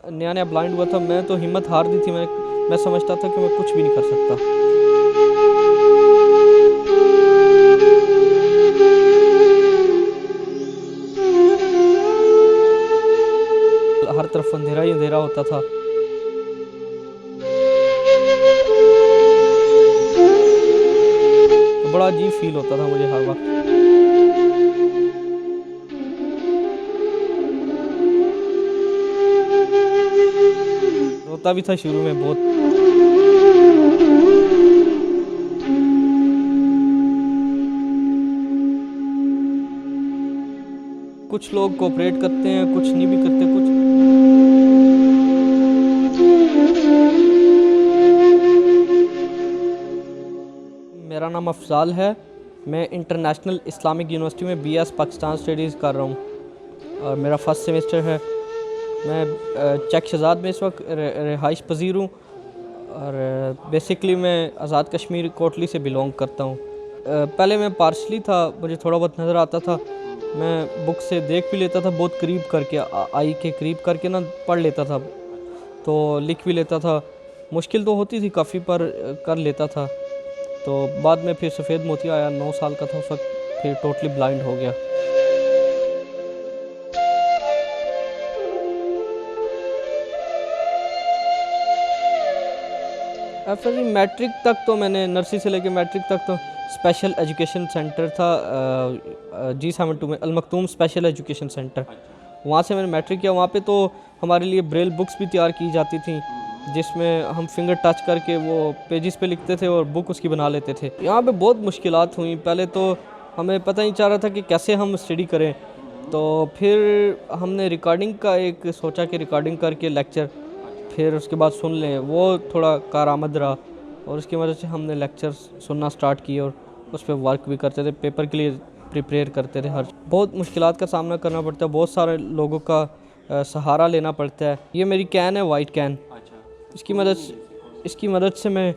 नया नया ब्लाइंड हुआ था, मैं तो हिम्मत हार दी थी। मैं समझता था कि मैं कुछ भी नहीं कर सकता। हर तरफ अंधेरा ही अंधेरा होता था। तो बड़ा अजीब फील होता था मुझे हर वक्त। रोता भी था शुरू में बहुत। कुछ लोग कोऑपरेट करते हैं, कुछ नहीं भी करते। कुछ मेरा नाम अफजाल है। मैं इंटरनेशनल इस्लामिक यूनिवर्सिटी में बीएस पाकिस्तान स्टडीज़ कर रहा हूँ और मेरा फर्स्ट सेमेस्टर है। मैं चेक शहजाद में इस वक्त रिहाइश पजीर हूँ और बेसिकली मैं आज़ाद कश्मीर कोटली से बिलोंग करता हूँ। पहले मैं पार्शली था, मुझे थोड़ा बहुत नज़र आता था। मैं बुक से देख भी लेता था, बहुत करीब करके आई के करीब करके ना पढ़ लेता था, तो लिख भी लेता था। मुश्किल तो होती थी काफ़ी, पर कर लेता था। तो बाद में फिर सफ़ेद मोती आया, 9 साल का था उस वक्त, फिर टोटली ब्लाइंड हो गया। फिर मैट्रिक तक तो मैंने, नर्सरी से लेकर मैट्रिक तक तो स्पेशल एजुकेशन सेंटर था G72 में, अलमख्तूम स्पेशल एजुकेशन सेंटर। वहाँ से मैंने मैट्रिक किया। वहाँ पे तो हमारे लिए ब्रेल बुक्स भी तैयार की जाती थी, जिसमें हम फिंगर टच करके वो पेजेस पे लिखते थे और बुक उसकी बना लेते थे। यहाँ पे बहुत मुश्किलात हुई। पहले तो हमें पता नहीं चल रहा था कि कैसे हम स्टडी करें, तो फिर हमने रिकॉर्डिंग का एक सोचा कि रिकॉर्डिंग करके लेक्चर फिर उसके बाद सुन लें, वो थोड़ा कारआमद रहा और उसकी वजह से हमने लेक्चर सुनना स्टार्ट किए और उस पर वर्क भी करते थे, पेपर के लिए प्रिपेयर करते थे। हर बहुत मुश्किलात का सामना करना पड़ता है, बहुत सारे लोगों का सहारा लेना पड़ता है। ये मेरी कैन है, वाइट कैन। इसकी मदद से मैं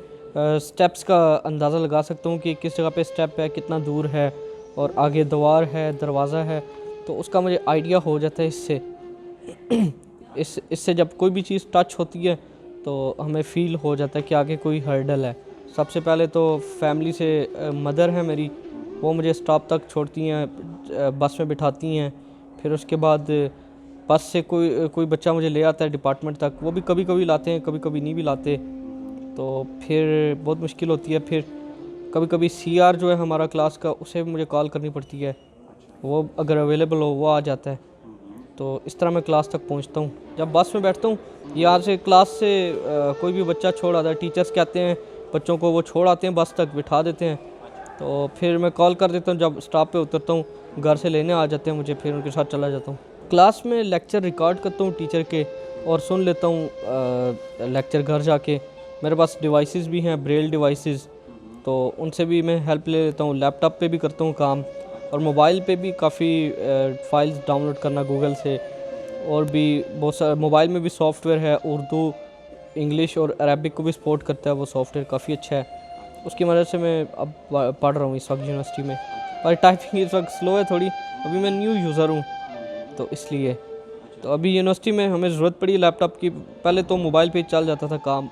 स्टेप्स का अंदाज़ा लगा सकता हूँ कि किस जगह पे स्टेप है, कितना दूर है और आगे द्वार है, दरवाज़ा है, तो उसका मुझे आइडिया हो जाता है इससे। इससे जब कोई भी चीज़ टच होती है तो हमें फ़ील हो जाता है कि आगे कोई हर्डल है। सबसे पहले तो फैमिली से मदर है मेरी, वो मुझे स्टॉप तक छोड़ती हैं, बस में बिठाती हैं। फिर उसके बाद बस से कोई बच्चा मुझे ले आता है डिपार्टमेंट तक, वो भी कभी कभी लाते हैं, कभी कभी नहीं भी लाते, तो फिर बहुत मुश्किल होती है। फिर कभी कभी CR जो है हमारा क्लास का, उसे भी मुझे कॉल करनी पड़ती है, वो अगर अवेलेबल हो वो आ जाता है। तो इस तरह मैं क्लास तक पहुंचता हूं। जब बस में बैठता हूं, यहाँ से क्लास से कोई भी बच्चा छोड़ आता है, टीचर्स कहते हैं बच्चों को, वो छोड़ आते हैं, बस तक बिठा देते हैं। तो फिर मैं कॉल कर देता हूँ, जब स्टॉप पे उतरता हूँ घर से लेने आ जाते हैं मुझे, फिर उनके साथ चला जाता हूँ। क्लास में लेक्चर रिकॉर्ड करता हूँ टीचर के और सुन लेता हूँ लेक्चर घर जाके। मेरे पास डिवाइसेस भी हैं, ब्रेल डिवाइसेस, तो उनसे भी मैं हेल्प ले लेता हूँ। लैपटॉप पे भी करता हूँ काम और मोबाइल पे भी काफ़ी फ़ाइल्स डाउनलोड करना गूगल से। और भी बहुत सारे मोबाइल में भी सॉफ्टवेयर है, उर्दू, इंग्लिश और अरबिक को भी सपोर्ट करता है, वो सॉफ्टवेयर काफ़ी अच्छा है। उसकी मदद से मैं अब पढ़ रहा हूँ इस वक्त यूनिवर्सिटी में। पर टाइपिंग इस वक्त स्लो है थोड़ी, अभी मैं न्यू यूज़र हूँ तो इसलिए। तो अभी यूनिवर्सिटी में हमें ज़रूरत पड़ी लैपटॉप की। पहले तो मोबाइल पे चल जाता था काम,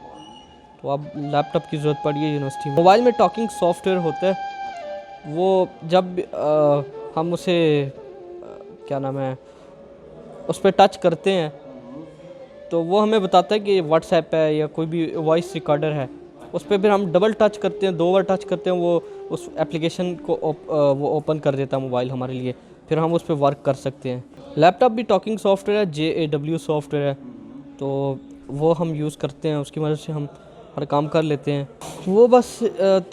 तो अब लैपटॉप की ज़रूरत पड़ी है यूनिवर्सिटी में। मोबाइल में टॉकिंग सॉफ्टवेयर होता है, वो जब हम उसे क्या नाम है, उस पर टच करते हैं तो वो हमें बताता है कि व्हाट्सएप है या कोई भी वॉइस रिकॉर्डर है। उस पर फिर हम डबल टच करते हैं, 2 बार टच करते हैं, वो उस एप्लीकेशन को वो ओपन कर देता है मोबाइल हमारे लिए, फिर हम उस पर वर्क कर सकते हैं। लैपटॉप भी टॉकिंग सॉफ्टवेयर है, JAW सॉफ्टवेयर है, तो वो हम यूज़ करते हैं, उसकी मदद से हम हर काम कर लेते हैं। वो बस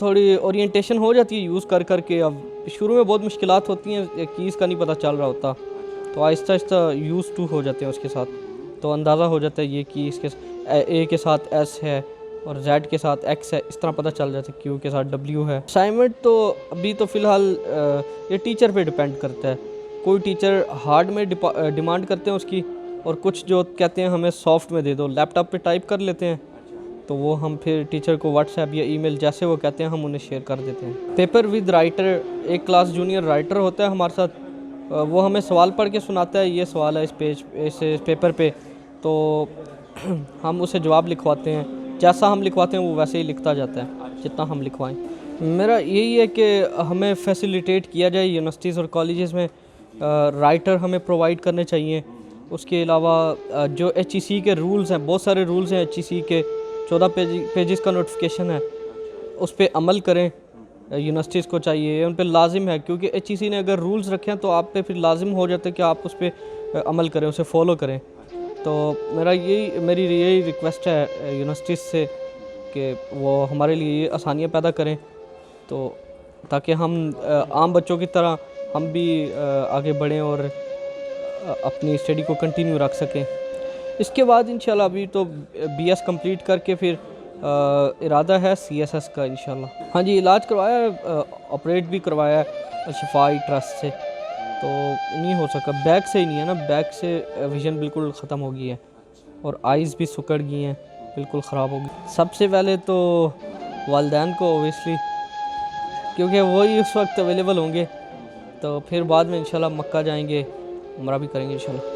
थोड़ी ओरिएंटेशन हो जाती है यूज़ कर करके। अब शुरू में बहुत मुश्किलात होती हैं, कीज़ का नहीं पता चल रहा होता, तो आहिस्ता आहिस्ता यूज़ टू हो जाते हैं उसके साथ, तो अंदाज़ा हो जाता है ये कि इसके A के साथ S है और Z के साथ X है, इस तरह पता चल जाता है Q के साथ W है। असाइनमेंट तो अभी तो फ़िलहाल ये टीचर पे डिपेंड करता है। कोई टीचर हार्ड में डिमांड करते हैं उसकी, और कुछ जो कहते हैं हमें सॉफ्ट में दे दो, लैपटॉप पे टाइप कर लेते हैं, तो वो हम फिर टीचर को व्हाट्सएप या ईमेल जैसे वो कहते हैं हम उन्हें शेयर कर देते हैं। पेपर विद राइटर, एक क्लास जूनियर राइटर होता है हमारे साथ, वो हमें सवाल पढ़ के सुनाता है, ये सवाल है इस पेपर पे, तो हम उसे जवाब लिखवाते हैं, जैसा हम लिखवाते हैं वो वैसे ही लिखता जाता है जितना हम लिखवाएं। मेरा यही है कि हमें फैसिलिटेट किया जाए यूनिवर्सिटीज़ और कॉलेजेस में, राइटर हमें प्रोवाइड करने चाहिए। उसके अलावा जो HEC के रूल्स हैं, बहुत सारे रूल्स हैं HEC के, 14 पेजेस का नोटिफिकेशन है, उस पर अमल करें। यूनिवर्सिटीज़ को चाहिए, उन पर लाजिम है, क्योंकि HEC ने अगर रूल्स रखे हैं तो आप पे फिर लाजिम हो जाता है कि आप उस पर अमल करें, उसे फॉलो करें। तो मेरी यही रिक्वेस्ट है यूनिवर्सिटीज़ से कि वो हमारे लिए ये आसानियाँ पैदा करें, तो ताकि हम आम बच्चों की तरह हम भी आगे बढ़ें और अपनी स्टडी को कंटिन्यू रख सकें। इसके बाद इंशाल्लाह अभी तो BS कंप्लीट करके फिर इरादा है CSS का इंशाल्लाह। हाँ जी, इलाज करवाया है, ऑपरेट भी करवाया है शिफाई ट्रस्ट से, तो नहीं हो सका, बैक से ही नहीं है ना, बैक से विज़न बिल्कुल ख़त्म हो गई है और आइज़ भी सुकड़ गई हैं, बिल्कुल ख़राब हो गई। सबसे पहले तो वालिदैन को ओबियसली, क्योंकि वही उस वक्त अवेलेबल होंगे, तो फिर बाद में इंशाल्लाह मक्का जाएंगे, उम्रा भी करेंगे इंशाल्लाह।